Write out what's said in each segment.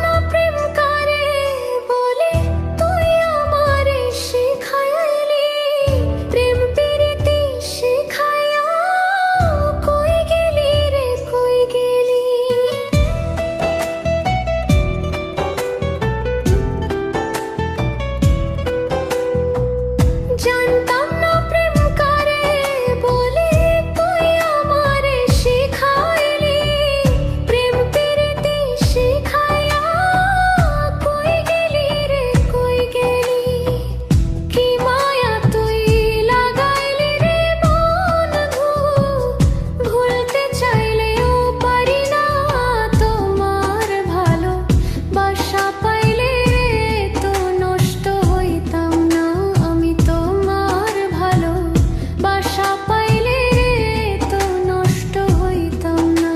না প্রেম কারে বলে, তুই আমারে শিখাইলি প্রেম প্রীতি শিখাইয়া। কই গেলি রে কই গেলি? জানতাম না প্রেম কারে বলে, তুই আমারে শিখাইলি প্রেম প্রীতি শিখাইয়া। কই গেলি রে কই গেলি? কি মায়া তুই লাগাইলি রে বন্ধু, ভুলতে চাইলেও পারি না তোমার ভালো বাসা পাইলে তো নষ্ট হইতাম না আমি। তোমার ভালো বাসা পাইলে তো নষ্ট হইতাম না।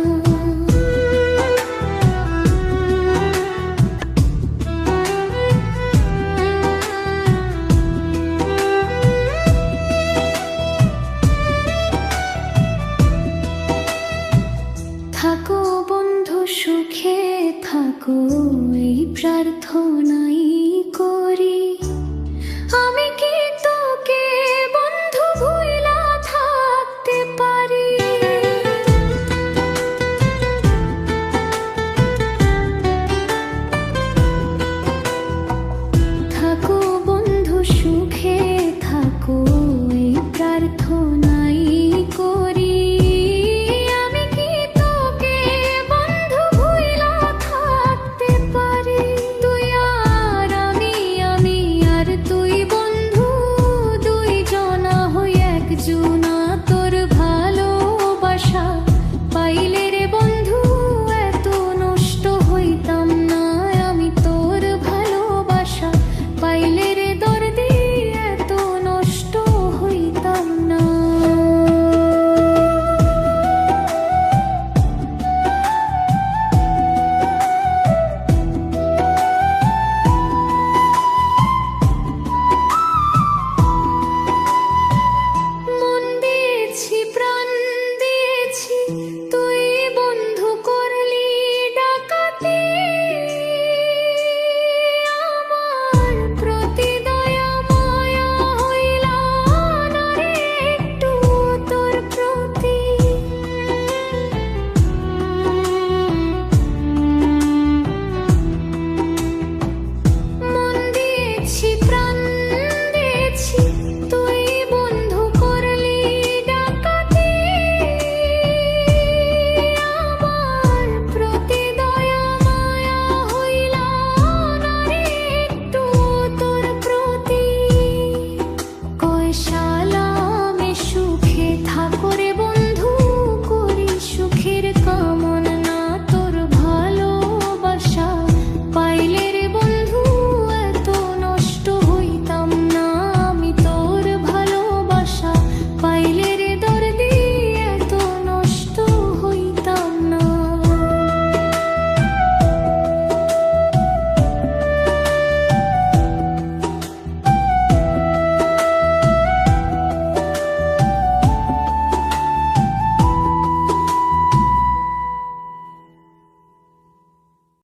থাকো বন্ধু সুখে থাকো, এই প্রার্থনাই করি আমি।